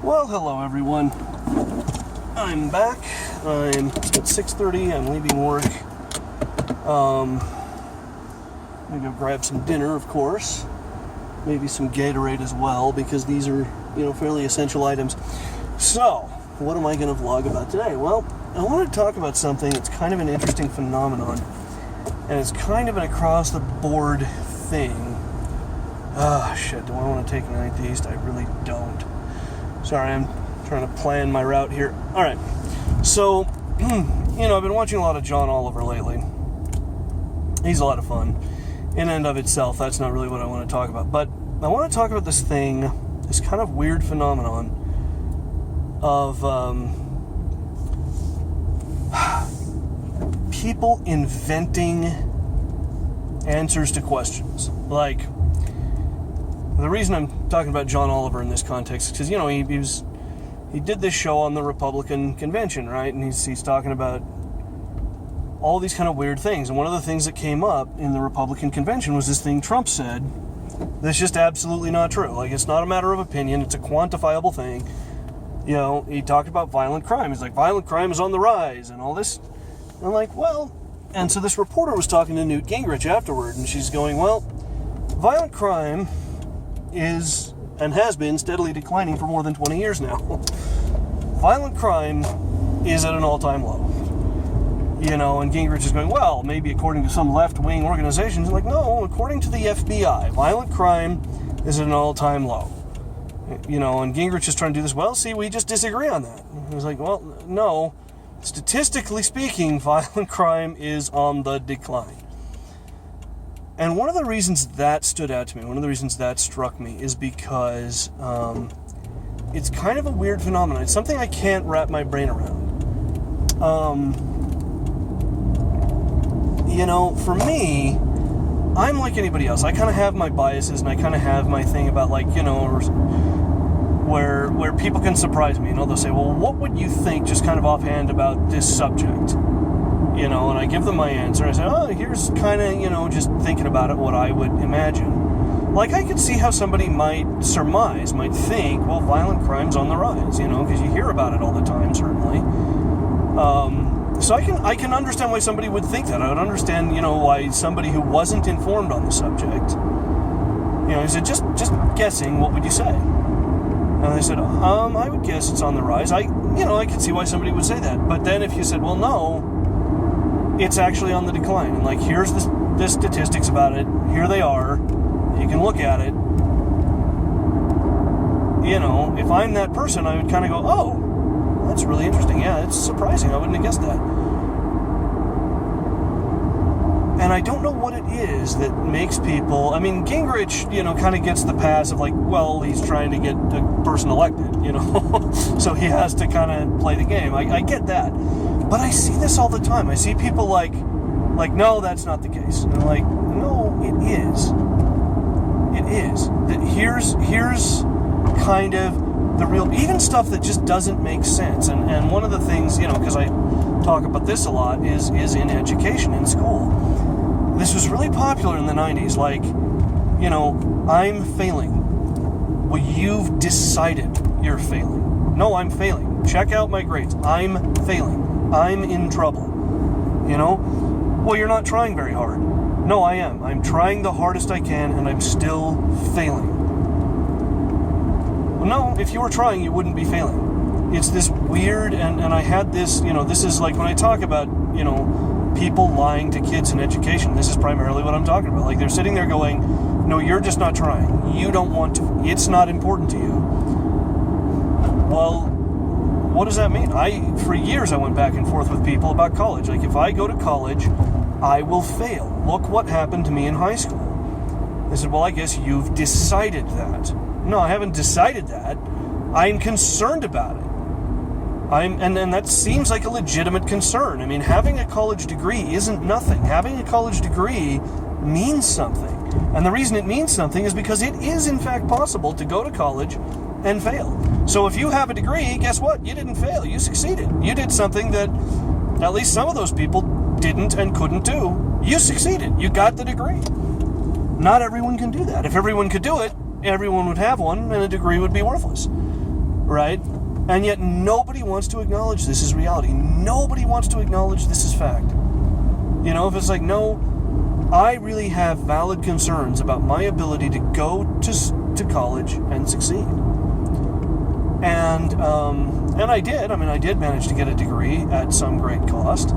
Well, hello everyone. I'm back. It's 6:30. I'm leaving work. I'm gonna go grab some dinner, of course. Maybe some Gatorade as well, because these are, fairly essential items. So, what am I gonna vlog about today? Well, I want to talk about something that's kind of an interesting phenomenon, and it's kind of an across-the-board thing. Shit, do I want to take 9th East? I really don't. Sorry, I'm trying to plan my route here. Alright, so, I've been watching a lot of John Oliver lately. He's a lot of fun. In and of itself, that's not really what I want to talk about. But I want to talk about this kind of weird phenomenon of people inventing answers to questions. Like, the reason I'm talking about John Oliver in this context is because, he did this show on the Republican convention, right? And he's talking about all these kind of weird things. And one of the things that came up in the Republican convention was this thing Trump said that's just absolutely not true. Like, it's not a matter of opinion. It's a quantifiable thing. He talked about violent crime. He's like, violent crime is on the rise and all this. And I'm like, well... And so this reporter was talking to Newt Gingrich afterward, and she's going, well, violent crime is and has been steadily declining for more than 20 years now. Violent crime is at an all-time low. And Gingrich is going, well, maybe according to some left-wing organizations. Like, no, according to the FBI, violent crime is at an all-time low. And Gingrich is trying to do this. Well, see, we just disagree on that. He was like, well, no, statistically speaking, violent crime is on the decline. And one of the reasons that stood out to me, one of the reasons that struck me, is because it's kind of a weird phenomenon. It's something I can't wrap my brain around. For me, I'm like anybody else. I kind of have my biases, and I kind of have my thing about, where people can surprise me. They'll say, well, what would you think, just kind of offhand, about this subject? And I give them my answer. I say, oh, here's kind of, just thinking about it, what I would imagine. Like, I could see how somebody might think, well, violent crime's on the rise, because you hear about it all the time, certainly. So I can understand why somebody would think that. I would understand, why somebody who wasn't informed on the subject, he said, just guessing, what would you say? And they said, I would guess it's on the rise. I could see why somebody would say that. But then if you said, well, no, it's actually on the decline. And here's the statistics about it. Here they are. You can look at it. If I'm that person, I would kind of go, oh, that's really interesting. Yeah, it's surprising. I wouldn't have guessed that. And I don't know what it is that makes people... Gingrich, kind of gets the pass of he's trying to get the person elected, so he has to kind of play the game. I get that. But I see this all the time. I see people like, no, that's not the case. And I'm like, no, it is. It is. Here's kind of the real... Even stuff that just doesn't make sense. And one of the things, because I talk about this a lot, is in education, in school. This was really popular in the 90s. I'm failing. Well, you've decided you're failing. No, I'm failing. Check out my grades. I'm failing. I'm in trouble. Well, you're not trying very hard. No, I am. I'm trying the hardest I can, and I'm still failing. Well, no, if you were trying, you wouldn't be failing. It's this weird, and I had this, this is like when I talk about, people lying to kids in education, this is primarily what I'm talking about. They're sitting there going, no, you're just not trying. You don't want to. It's not important to you. Well, what does that mean? For years, I went back and forth with people about college. If I go to college, I will fail. Look what happened to me in high school. They said, well, I guess you've decided that. No, I haven't decided that. I'm concerned about it. And that seems like a legitimate concern. Having a college degree isn't nothing. Having a college degree means something. And the reason it means something is because it is, in fact, possible to go to college and fail. So if you have a degree, guess what? You didn't fail. You succeeded. You did something that at least some of those people didn't and couldn't do. You succeeded. You got the degree. Not everyone can do that. If everyone could do it, everyone would have one, and a degree would be worthless. right? And yet nobody wants to acknowledge this is reality. Nobody wants to acknowledge this is fact. You know, if it's like, no, I really have valid concerns about my ability to go to college and succeed. And I did. I mean, I did manage to get a degree at some great cost.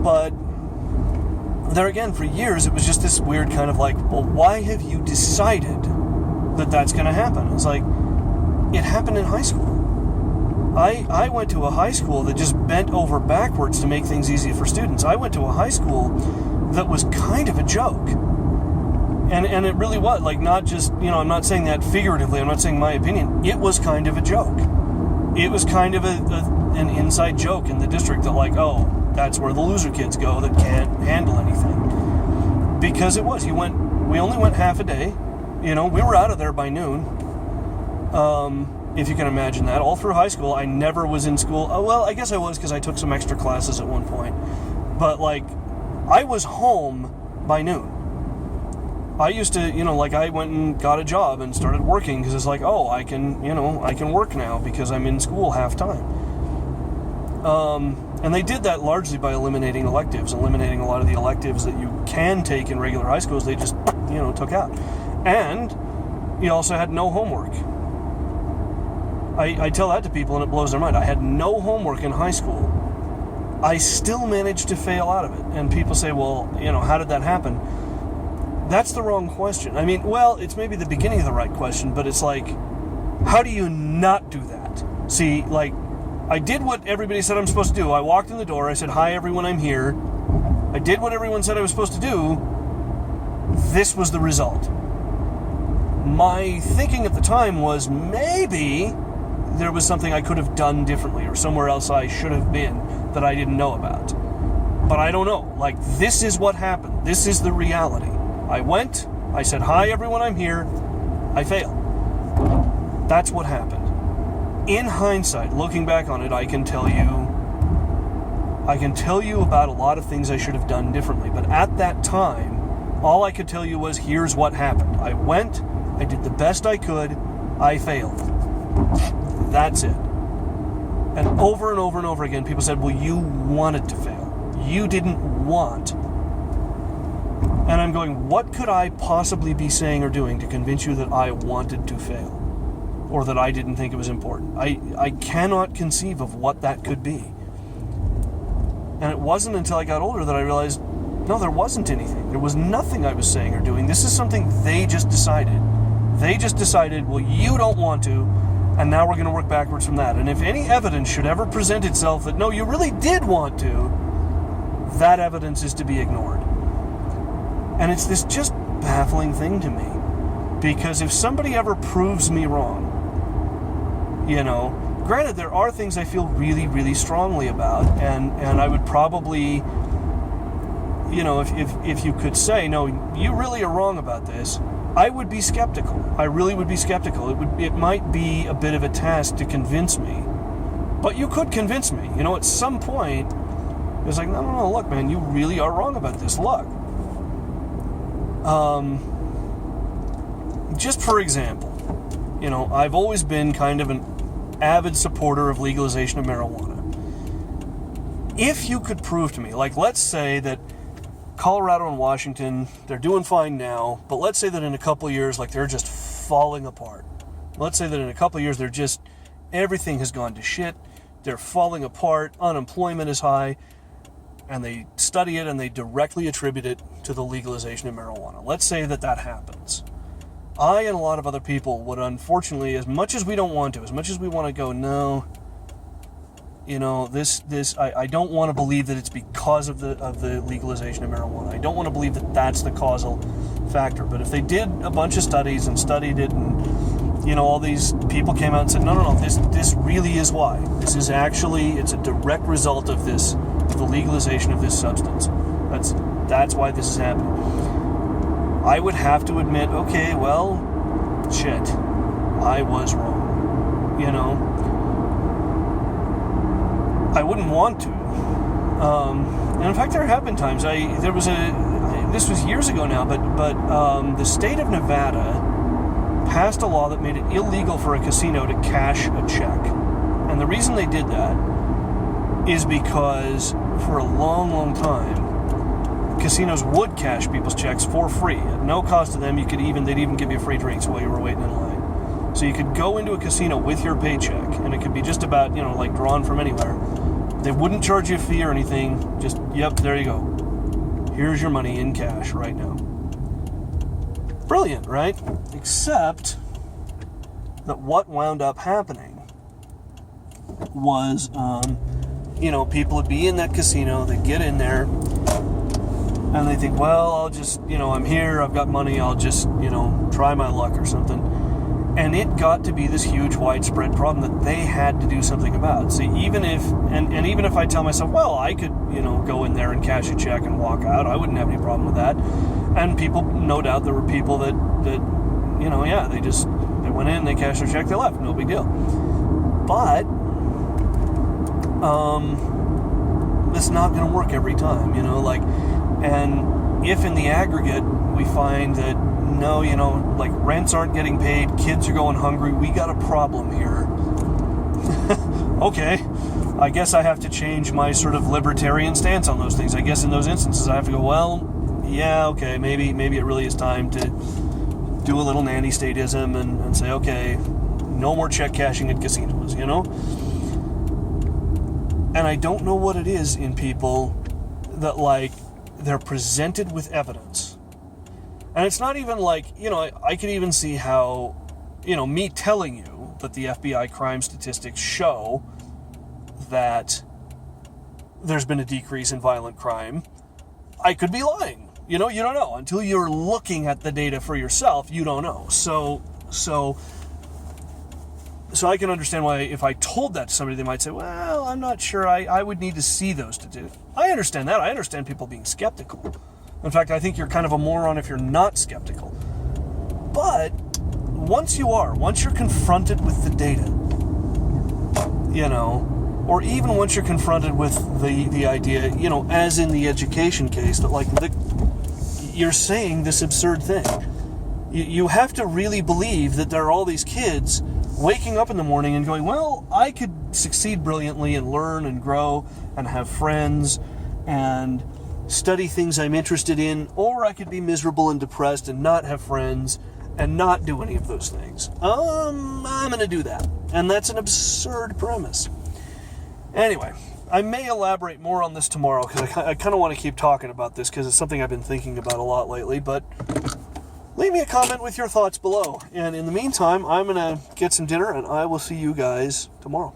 But there again, for years, it was just this weird kind of like, well, why have you decided that that's going to happen? It's like, it happened in high school. I went to a high school that just bent over backwards to make things easier for students. I went to a high school that was kind of a joke. And it really was, like, not just, you know, I'm not saying that figuratively, I'm not saying my opinion. It was kind of a joke. It was kind of an inside joke in the district that, like, oh, that's where the loser kids go that can't handle anything. Because it was. We only went half a day. You know, we were out of there by noon. If you can imagine that. All through high school, I never was in school. Oh, well, I guess I was because I took some extra classes at one point. But, like, I was home by noon. I used to, you know, like, I went and got a job and started working because it's like, oh, I can work now because I'm in school half time. And they did that largely by eliminating a lot of the electives that you can take in regular high schools. They just, you know, took out. And you also had no homework. I tell that to people and it blows their mind. I had no homework in high school. I still managed to fail out of it. And people say, well, you know, how did that happen? That's the wrong question. I mean, well, it's maybe the beginning of the right question, but it's like, how do you not do that? See, like, I did what everybody said I'm supposed to do. I walked in the door, I said, hi everyone, I'm here. I did what everyone said I was supposed to do. This was the result. My thinking at the time was maybe there was something I could have done differently or somewhere else I should have been that I didn't know about. But I don't know. Like, this is what happened. This is the reality. I went, I said, hi everyone, I'm here. I failed. That's what happened. In hindsight, looking back on it, I can tell you about a lot of things I should have done differently. But at that time, all I could tell you was, here's what happened. I went, I did the best I could, I failed. That's it. And over and over and over again, people said, well, you wanted to fail. You didn't want. And I'm going, what could I possibly be saying or doing to convince you that I wanted to fail? Or that I didn't think it was important? I cannot conceive of what that could be. And it wasn't until I got older that I realized, no, there wasn't anything. There was nothing I was saying or doing. This is something they just decided. They just decided, well, you don't want to, and now we're going to work backwards from that. And if any evidence should ever present itself that, no, you really did want to, that evidence is to be ignored. And it's this just baffling thing to me. Because if somebody ever proves me wrong, you know, granted, there are things I feel really, really strongly about, and I would probably, you know, if you could say, no, you really are wrong about this, I would be skeptical. I really would be skeptical. It might be a bit of a task to convince me, but you could convince me. You know, at some point, it's like, no, look, man, you really are wrong about this. Look, just for example, you know, I've always been kind of an avid supporter of legalization of marijuana. If you could prove to me, like, let's say that Colorado and Washington, they're doing fine now, but let's say that in a couple of years, like, they're just falling apart. Let's say that in a couple of years, they're just, everything has gone to shit, they're falling apart, unemployment is high, and they study it and they directly attribute it to the legalization of marijuana. Let's say that that happens. I and a lot of other people would, unfortunately, as much as we don't want to, as much as we want to go, no, you know, I don't want to believe that it's because of the legalization of marijuana. I don't want to believe that that's the causal factor. But if they did a bunch of studies and studied it, and, you know, all these people came out and said, no, this really is why. This is actually, it's a direct result of this, the legalization of this substance. That's why this is happening. I would have to admit, okay, well, shit, I was wrong, you know. I wouldn't want to. And in fact, there have been times, this was years ago now, but the state of Nevada passed a law that made it illegal for a casino to cash a check. And the reason they did that is because for a long, long time, casinos would cash people's checks for free at no cost to them. They'd even give you free drinks while you were waiting in line. So you could go into a casino with your paycheck, and it could be just about, like drawn from anywhere. They wouldn't charge you a fee or anything. Just, yep, there you go. Here's your money in cash right now. Brilliant, right? Except that what wound up happening was, people would be in that casino, they'd get in there, and they think, well, I'll just, I'm here, I've got money, I'll just, try my luck or something. And it got to be this huge, widespread problem that they had to do something about. See, even if I tell myself, well, I could, go in there and cash a check and walk out, I wouldn't have any problem with that. And people, no doubt, there were people that they went in, they cashed their check, they left, no big deal. But it's not going to work every time, and if in the aggregate we find that no, rents aren't getting paid, kids are going hungry, we got a problem here. Okay, I guess I have to change my sort of libertarian stance on those things. I guess in those instances I have to go, well, yeah, okay, maybe it really is time to do a little nanny statism and say, okay, no more check cashing at casinos, And I don't know what it is in people that, they're presented with evidence. And it's not even I could even see how, me telling you that the FBI crime statistics show that there's been a decrease in violent crime, I could be lying. You don't know. Until you're looking at the data for yourself, you don't know. So I can understand why if I told that to somebody, they might say, well, I'm not sure. I would need to see those to do. I understand that. I understand people being skeptical. In fact, I think you're kind of a moron if you're not skeptical. But once you're confronted with the data, or even once you're confronted with the idea, as in the education case, that you're saying this absurd thing. You have to really believe that there are all these kids waking up in the morning and going, well, I could succeed brilliantly and learn and grow and have friends and study things I'm interested in, or I could be miserable and depressed and not have friends and not do any of those things. I'm going to do that. And that's an absurd premise. Anyway, I may elaborate more on this tomorrow because I kind of want to keep talking about this because it's something I've been thinking about a lot lately, but leave me a comment with your thoughts below. And in the meantime, I'm going to get some dinner and I will see you guys tomorrow.